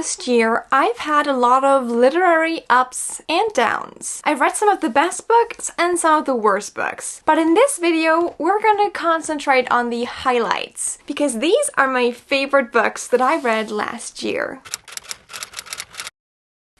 last year, I've had a lot of literary ups and downs. I've read some of the best books and some of the worst books. But in this video, we're gonna concentrate on the highlights, because these are my favorite books that I read last year.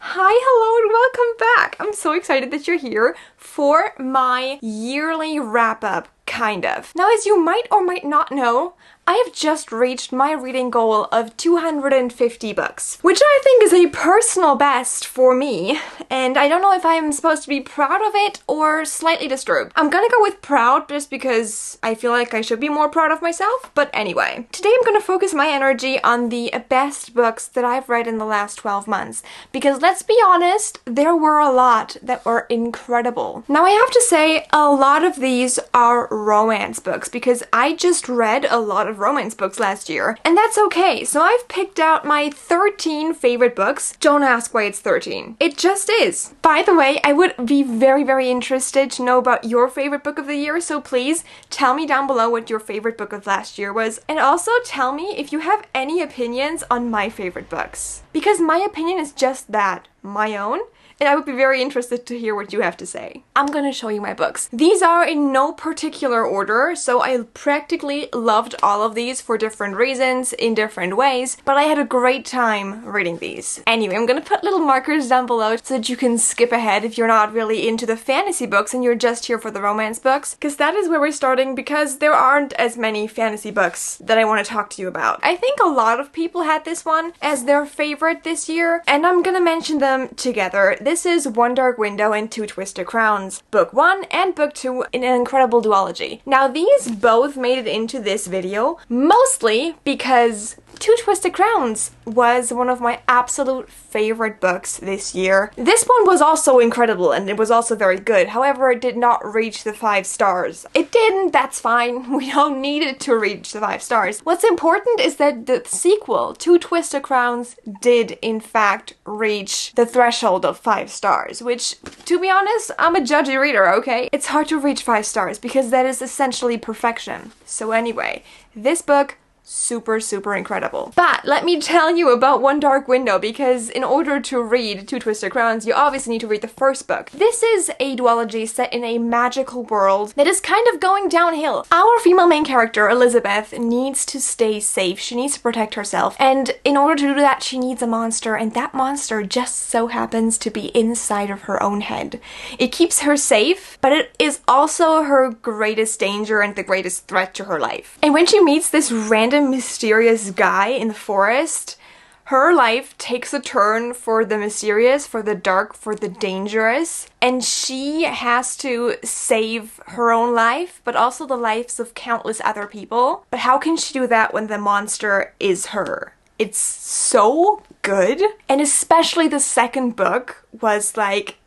Hi, hello, and welcome back! I'm so excited that you're here for my yearly wrap-up, kind of. Now, as you might or might not know, I have just reached my reading goal of 250 books, which I think is a personal best for me, and I don't know if I'm supposed to be proud of it or slightly disturbed. I'm gonna go with proud just because I feel like I should be more proud of myself, but anyway. Today I'm gonna focus my energy on the best books that I've read in the last 12 months, because let's be honest, there were a lot that were incredible. Now I have to say, a lot of these are romance books, because I just read a lot of romance books last year, and that's okay. So I've picked out my 13 favorite books. Don't ask why it's 13. It just is. By the way, I would be very interested to know about your favorite book of the year, so please tell me down below what your favorite book of last year was, and also tell me if you have any opinions on my favorite books. Because my opinion is just that, my own. And I would be very interested to hear what you have to say. I'm gonna show you my books. These are in no particular order, so I practically loved all of these for different reasons, in different ways, but I had a great time reading these. Anyway, I'm gonna put little markers down below so that you can skip ahead if you're not really into the fantasy books and you're just here for the romance books, because that is where we're starting, because there aren't as many fantasy books that I want to talk to you about. I think a lot of people had this one as their favorite this year, and I'm gonna mention them together. This is One Dark Window and Two Twisted Crowns, Book 1 and Book 2 in an incredible duology. Now these both made it into this video, mostly because Two Twisted Crowns was one of my absolute favorite books this year. This one was also incredible and it was also very good, however it did not reach the 5 stars. It didn't, that's fine, we don't need it to reach the 5 stars. What's important is that the sequel, Two Twisted Crowns, did in fact reach the threshold of 5 stars, which, to be honest, I'm a judgy reader, okay? It's hard to reach 5 stars because that is essentially perfection. So anyway, this book, super incredible. But let me tell you about One Dark Window, because in order to read Two Twisted Crowns, you obviously need to read the first book. This is a duology set in a magical world that is kind of going downhill. Our female main character, Elizabeth, needs to stay safe. She needs to protect herself, and in order to do that, she needs a monster, and that monster just so happens to be inside of her own head. It keeps her safe, but it is also her greatest danger and the greatest threat to her life. And when she meets this random mysterious guy in the forest, her life takes a turn for the mysterious, for the dark, for the dangerous, and she has to save her own life, but also the lives of countless other people. But how can she do that when the monster is her? It's so good, and especially the second book was like,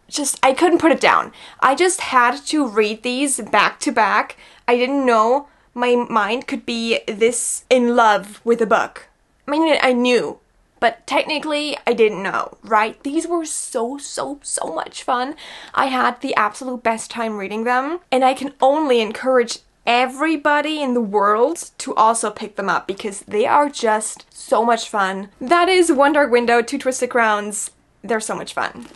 I couldn't put it down. I just had to read these back to back. I didn't know my mind could be this in love with a book. I mean, I knew, but technically I didn't know, right? These were so much fun. I had the absolute best time reading them, and I can only encourage everybody in the world to also pick them up because they are just so much fun. That is One Dark Window, Two Twisted Crowns. They're so much fun.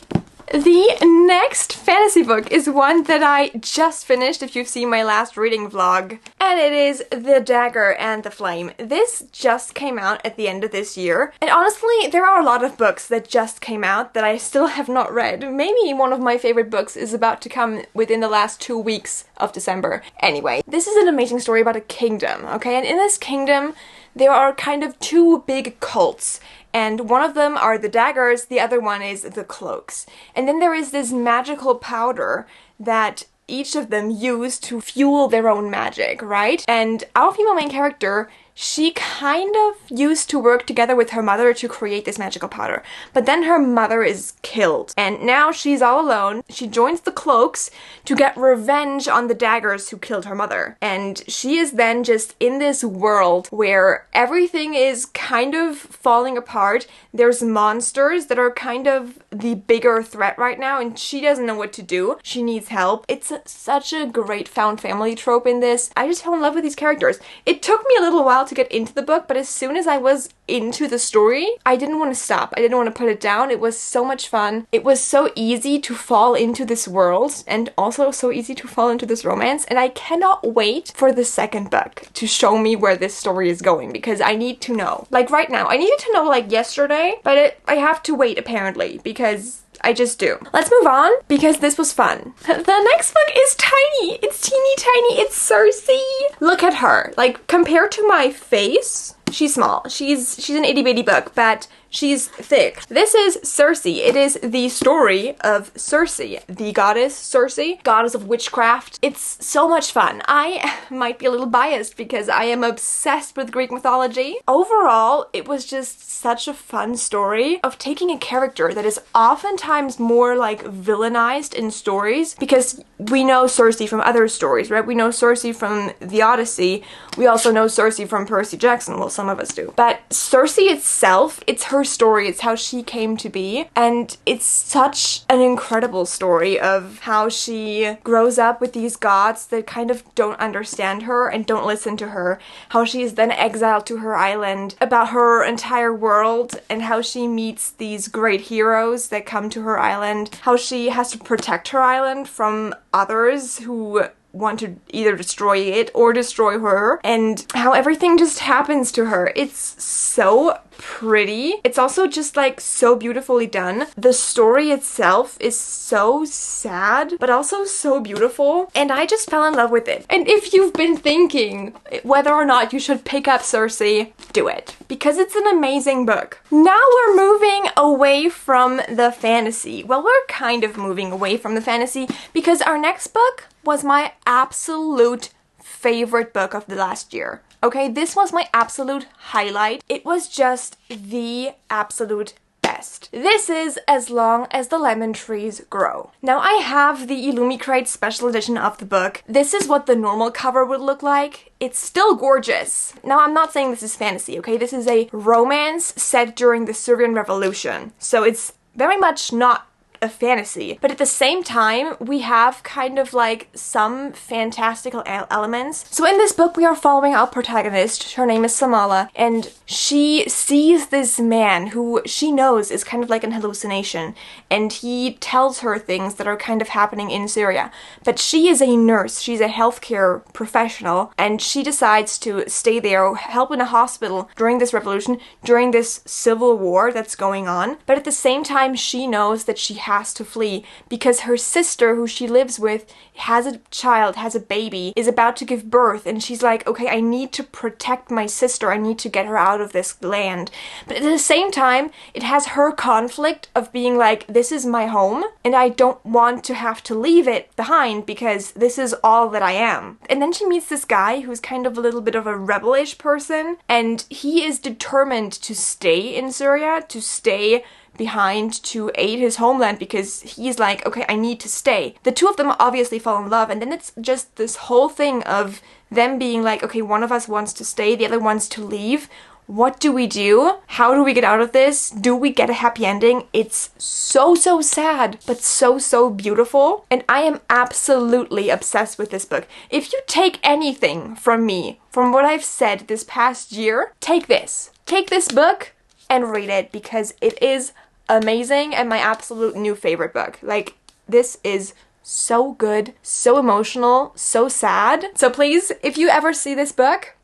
The next fantasy book is one that I just finished, if you've seen my last reading vlog, and it is The Dagger and the Flame. This just came out at the end of this year, and honestly, there are a lot of books that just came out that I still have not read. Maybe one of my favorite books is about to come within the last 2 weeks of December. Anyway, this is an amazing story about a kingdom, okay? And in this kingdom, there are kind of 2 big cults. And one of them are the daggers, the other one is the cloaks. And then there is this magical powder that each of them use to fuel their own magic, right? And our female main character, she kind of used to work together with her mother to create this magical powder. But then her mother is killed, and now she's all alone. She joins the cloaks to get revenge on the daggers who killed her mother. And she is then just in this world where everything is kind of falling apart. There's monsters that are kind of the bigger threat right now, and she doesn't know what to do. She needs help. It's such a great found family trope in this. I just fell in love with these characters. It took me a little while while to get into the book, but as soon as I was into the story, I didn't want to stop. I didn't want to put it down. It was so much fun. It was so easy to fall into this world and also so easy to fall into this romance, and I cannot wait for the second book to show me where this story is going because I need to know. Like right now, I needed to know like yesterday, but I have to wait apparently because I just do. Let's move on because this was fun. The next book is tiny. It's teeny tiny. It's Cersei. Look at her. Like compared to my face, she's small. She's an itty bitty book, but she's thick. This is Cersei. It is the story of Cersei, the goddess Cersei, goddess of witchcraft. It's so much fun. I might be a little biased because I am obsessed with Greek mythology. Overall, it was just such a fun story of taking a character that is oftentimes more like villainized in stories because we know Cersei from other stories, right? We know Cersei from the Odyssey. We also know Cersei from Percy Jackson. Well, some of us do. But Cersei itself, it's her story, it's how she came to be, and it's such an incredible story of how she grows up with these gods that kind of don't understand her and don't listen to her, how she is then exiled to her island, about her entire world, and how she meets these great heroes that come to her island, how she has to protect her island from others who want to either destroy it or destroy her, and how everything just happens to her. It's so pretty. It's also just like so beautifully done. The story itself is so sad, but also so beautiful, and I just fell in love with it. And if you've been thinking whether or not you should pick up Cersei, do it, because it's an amazing book. Now we're moving away from the fantasy. Well, we're kind of moving away from the fantasy because our next book was my absolute favorite book of the last year. Okay, this was my absolute highlight. It was just the absolute best. This is As Long as the Lemon Trees Grow. Now I have the Illumicrate special edition of the book. This is what the normal cover would look like. It's still gorgeous. Now I'm not saying this is fantasy, okay? This is a romance set during the Syrian Revolution. So it's very much not a fantasy, but at the same time we have kind of like some fantastical elements. So in this book we are following our protagonist. Her name is Samala, and she sees this man who she knows is kind of like an hallucination, and he tells her things that are kind of happening in Syria. But she is a nurse, she's a healthcare professional, and she decides to stay there, help in a hospital during this revolution, during this civil war that's going on. But at the same time she knows that she has to flee because her sister, who she lives with, has a child, has a baby, is about to give birth, and she's like, okay, I need to protect my sister, I need to get her out of this land. But at the same time, it has her conflict of being like, this is my home, and I don't want to have to leave it behind because this is all that I am. And then she meets this guy who's kind of a little bit of a rebellish person, and he is determined to stay in Syria, to stay behind to aid his homeland because he's like, okay, I need to stay. The two of them obviously fall in love, and then it's just this whole thing of them being like, okay, one of us wants to stay, the other wants to leave. What do we do? How do we get out of this? Do we get a happy ending? It's so sad, but so beautiful. And I am absolutely obsessed with this book. If you take anything from me, from what I've said this past year, take this. Take this book and read it because it is amazing and my absolute new favorite book. Like, this is so good, so emotional, so sad. So please, if you ever see this book,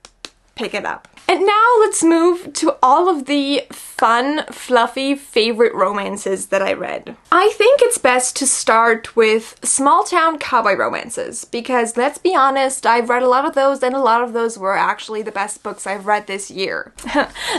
pick it up. And now let's move to all of the fun, fluffy, favorite romances that I read. I think it's best to start with small town cowboy romances because, let's be honest, I've read a lot of those and a lot of those were actually the best books I've read this year.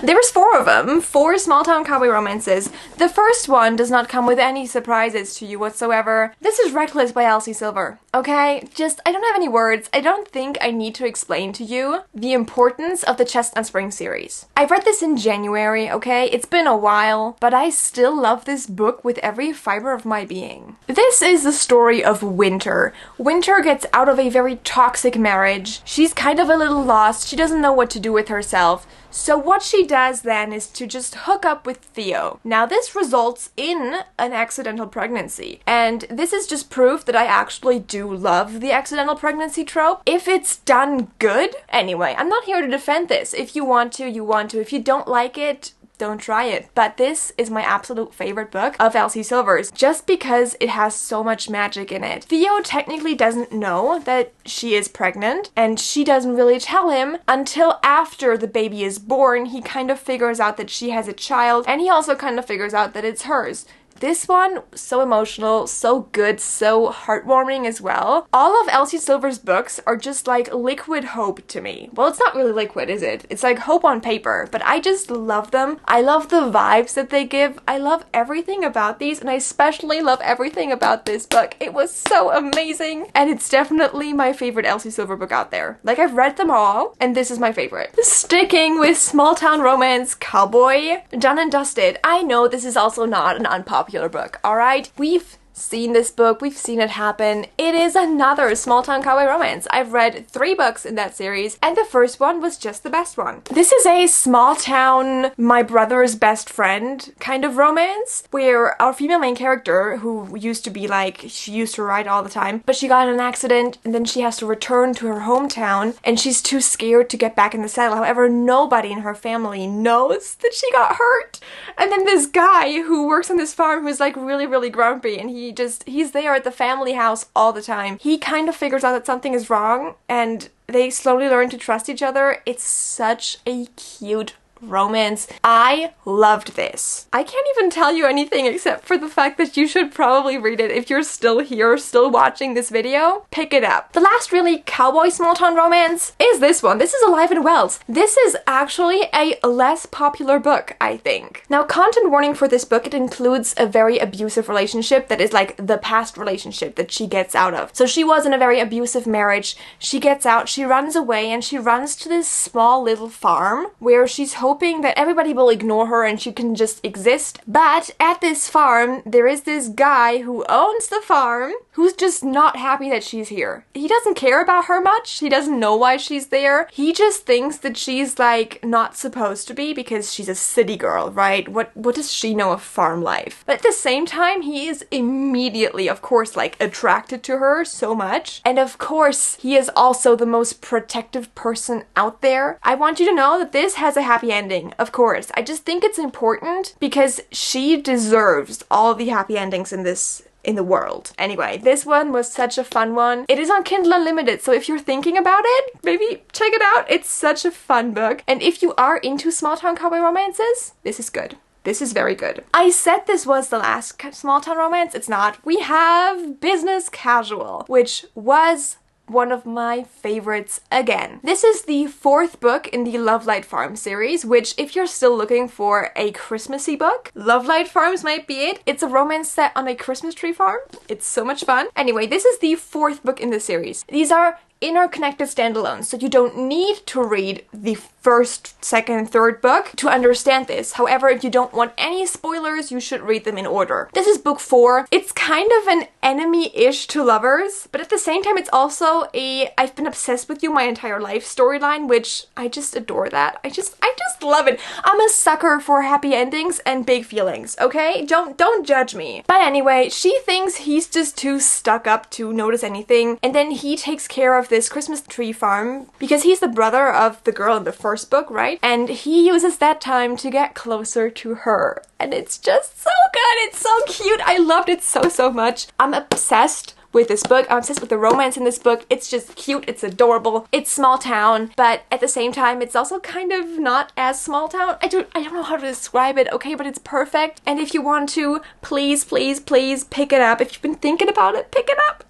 There's 4 of them, 4 small town cowboy romances. The first one does not come with any surprises to you whatsoever. This is Reckless by Elsie Silver, okay? I don't have any words. I don't think I need to explain to you the importance of the Chestnut Spring series. I read this in January, okay? It's been a while, but I still love this book with every fiber of my being. This is the story of Winter. Winter gets out of a very toxic marriage. She's kind of a little lost. She doesn't know what to do with herself. So what she does then is to just hook up with Theo. Now this results in an accidental pregnancy, and this is just proof that I actually do love the accidental pregnancy trope if it's done good. Anyway, I'm not here to defend this. If you want to, you want to. If you don't like it, don't try it. But this is my absolute favorite book of Elsie Silver's, just because it has so much magic in it. Theo technically doesn't know that she is pregnant, and she doesn't really tell him until after the baby is born. He kind of figures out that she has a child, and he also kind of figures out that it's hers. This one, so emotional, so good, so heartwarming as well. All of Elsie Silver's books are just like liquid hope to me. Well, it's not really liquid, is it? It's like hope on paper, but I just love them. I love the vibes that they give. I love everything about these, and I especially love everything about this book. It was so amazing, and it's definitely my favorite Elsie Silver book out there. Like, I've read them all, and this is my favorite. Sticking with small town romance, Cowboy, done and dusted. I know this is also not an unpopular book, alright? We've seen this book, we've seen it happen. It is another small town cowboy romance. I've read 3 books in that series, and the first one was just the best one. This is a small town, my brother's best friend kind of romance, where our female main character, who used to be like, she used to ride all the time, but she got in an accident, and then she has to return to her hometown, and she's too scared to get back in the saddle. However, nobody in her family knows that she got hurt. And then this guy who works on this farm who's like really, really grumpy, and he's there at the family house all the time. He kind of figures out that something is wrong, and they slowly learn to trust each other. It's such a cute romance. I loved this. I can't even tell you anything except for the fact that you should probably read it if you're still here, still watching this video. Pick it up. The last really cowboy small town romance is this one. This is Alive and Wells. This is actually a less popular book, I think. Now, content warning for this book, it includes a very abusive relationship that is like the past relationship that she gets out of. So she was in a very abusive marriage. She gets out, she runs away, and she runs to this small little farm where she's hoping that everybody will ignore her and she can just exist. But at this farm, there is this guy who owns the farm who's just not happy that she's here. He doesn't care about her much. He doesn't know why she's there. He just thinks that she's like not supposed to be because she's a city girl, right? What does she know of farm life? But at the same time, he is immediately, of course, like attracted to her so much. And of course, he is also the most protective person out there. I want you to know that this has a happy ending, of course. I just think it's important because she deserves all the happy endings in the world. Anyway, this one was such a fun one. It is on Kindle Unlimited, so if you're thinking about it, maybe check it out. It's such a fun book. And if you are into small town cowboy romances, this is good. This is very good. I said this was the last small town romance. It's not. We have Business Casual, which was one of my favorites again. This is the 4th book in the Love Light Farm series, which if you're still looking for a Christmassy book, Love Light Farms might be it. It's a romance set on a Christmas tree farm. It's so much fun. Anyway, this is the 4th book in the series. These are interconnected standalones, so you don't need to read the first, second, third book to understand this. However, if you don't want any spoilers, you should read them in order. This is book 4. It's kind of an enemy-ish to lovers, but at the same time, it's also a I've been obsessed with you my entire life storyline, which I just adore that. I just love it. I'm a sucker for happy endings and big feelings, okay? Don't judge me. But anyway, she thinks he's just too stuck up to notice anything, and then he takes care of this Christmas tree farm because he's the brother of the girl in the first book, right? And he uses that time to get closer to her. And it's just so good. It's so cute. I loved it so much. I'm obsessed with this book. I'm obsessed with the romance in this book. It's just cute. It's adorable. It's small town, but at the same time, it's also kind of not as small town. I don't know how to describe it, okay, but it's perfect. And if you want to, please pick it up. If you've been thinking about it, pick it up.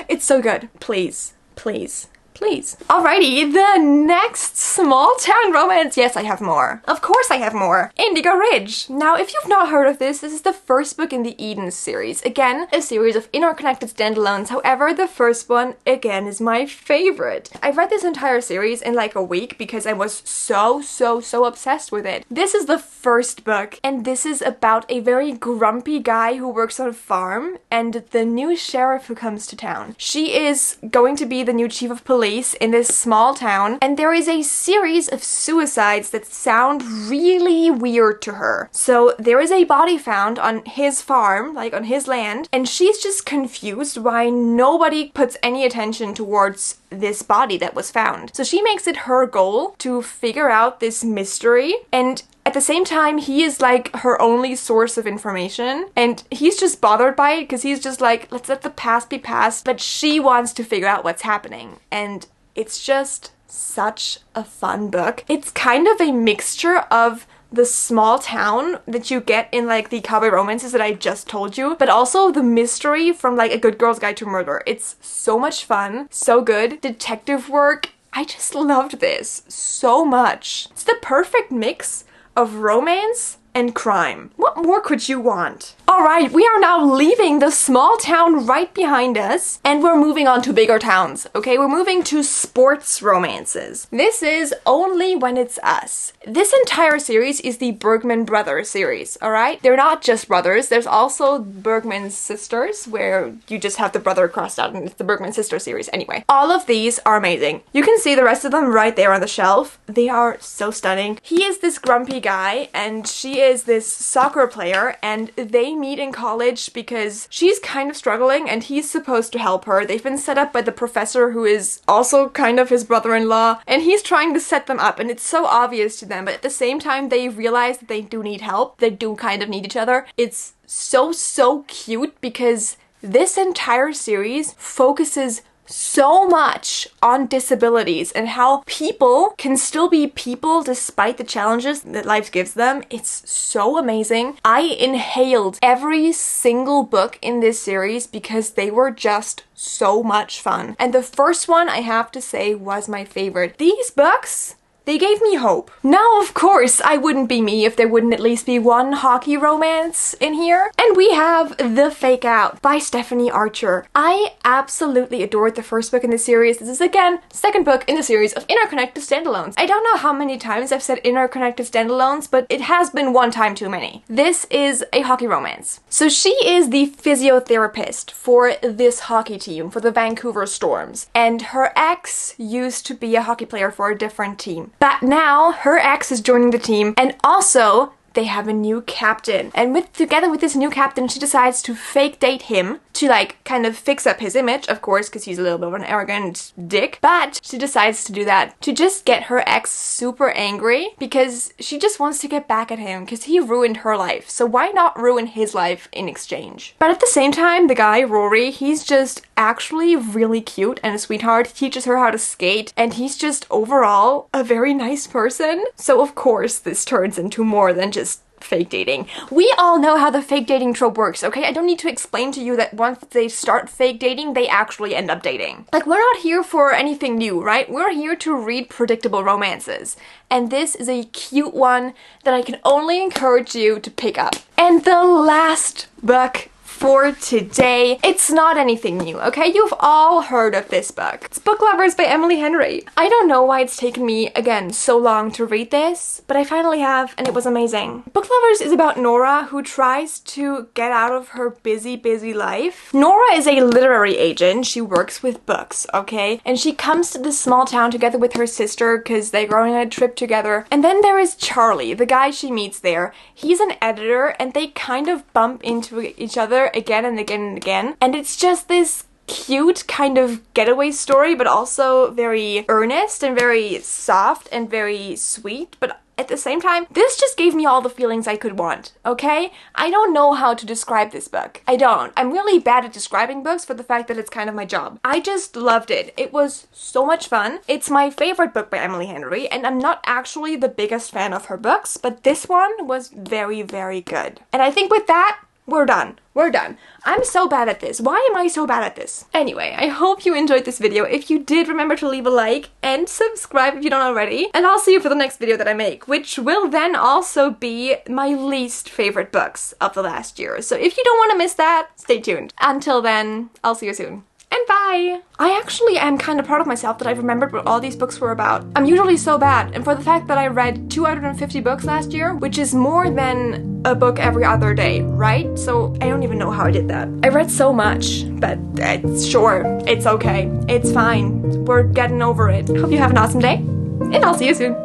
It's so good. Please. Alrighty, the next small town romance. Yes, I have more. Of course I have more. Indigo Ridge. Now, if you've not heard of this is the first book in the Eden series. Again, a series of interconnected standalones. However, the first one, again, is my favorite. I've read this entire series in like a week because I was so obsessed with it. This is the first book, and this is about a very grumpy guy who works on a farm and the new sheriff who comes to town. She is going to be the new chief of police place in this small town, and there is a series of suicides that sound really weird to her. So there is a body found on his farm, like on his land, and she's just confused why nobody puts any attention towards this body that was found. So she makes it her goal to figure out this mystery, and at the same time, he is like her only source of information, and he's just bothered by it because he's just like, let's let the past be past, but she wants to figure out what's happening. And it's just such a fun book. It's kind of a mixture of the small town that you get in like the cowboy romances that I just told you, but also the mystery from like A Good Girl's Guide to Murder. It's so much fun, so good. Detective work. I just loved this so much. It's the perfect mix of romance and crime. What more could you want? Alright, we are now leaving the small town right behind us, and we're moving on to bigger towns, okay? We're moving to sports romances. This is Only When It's Us. This entire series is the Bergman Brothers series, alright? They're not just brothers, there's also Bergman's sisters, where you just have the brother crossed out, and it's the Bergman sister series. Anyway, all of these are amazing. You can see the rest of them right there on the shelf. They are so stunning. He is this grumpy guy, and she is this soccer player, and they meet in college because she's kind of struggling and he's supposed to help her. They've been set up by the professor, who is also kind of his brother-in-law, and he's trying to set them up, and it's so obvious to them, but at the same time they realize that they do need help. They do kind of need each other. It's so cute because this entire series focuses so much on disabilities and how people can still be people despite the challenges that life gives them. It's so amazing. I inhaled every single book in this series because they were just so much fun. And the first one, I have to say, was my favorite. These books, they gave me hope. Now, of course, I wouldn't be me if there wouldn't at least be one hockey romance in here. And we have The Fake Out by Stephanie Archer. I absolutely adored the first book in the series. This is, again, second book in the series of interconnected standalones. I don't know how many times I've said interconnected standalones, but it has been one time too many. This is a hockey romance. So she is the physiotherapist for this hockey team, for the Vancouver Storms. And her ex used to be a hockey player for a different team. But now her ex is joining the team, and also they have a new captain. And together with this new captain, she decides to fake date him to like kind of fix up his image, of course, because he's a little bit of an arrogant dick. But she decides to do that to just get her ex super angry because she just wants to get back at him because he ruined her life. So why not ruin his life in exchange? But at the same time, the guy, Rory, he's just actually really cute and a sweetheart. He teaches her how to skate, and he's just overall a very nice person. So of course this turns into more than just fake dating. We all know how the fake dating trope works, okay? I don't need to explain to you that once they start fake dating, they actually end up dating. Like, we're not here for anything new, right? We're here to read predictable romances. And this is a cute one that I can only encourage you to pick up. And the last book for today, it's not anything new, okay? You've all heard of this book. It's Book Lovers by Emily Henry. I don't know why it's taken me, again, so long to read this, but I finally have, and it was amazing. Book Lovers is about Nora, who tries to get out of her busy life. Nora is a literary agent. She works with books, okay? And she comes to this small town together with her sister because they're going on a trip together. And then there is Charlie, the guy she meets there. He's an editor, and they kind of bump into each other again and again and again, and it's just this cute kind of getaway story, but also very earnest and very soft and very sweet. But at the same time, this just gave me all the feelings I could want, okay? I don't know how to describe this book. I don't. I'm really bad at describing books for the fact that it's kind of my job. I just loved it. It was so much fun. It's my favorite book by Emily Henry, and I'm not actually the biggest fan of her books, but this one was very good. And I think with that, we're done. We're done. I'm so bad at this. Why am I so bad at this? Anyway, I hope you enjoyed this video. If you did, remember to leave a like and subscribe if you don't already. And I'll see you for the next video that I make, which will then also be my least favorite books of the last year. So if you don't want to miss that, stay tuned. Until then, I'll see you soon. and bye! I actually am kind of proud of myself that I've remembered what all these books were about. I'm usually so bad, and for the fact that I read 250 books last year, which is more than a book every other day, right? So I don't even know how I did that. I read so much, but sure, it's okay. It's fine. We're getting over it. Hope you have an awesome day, and I'll see you soon.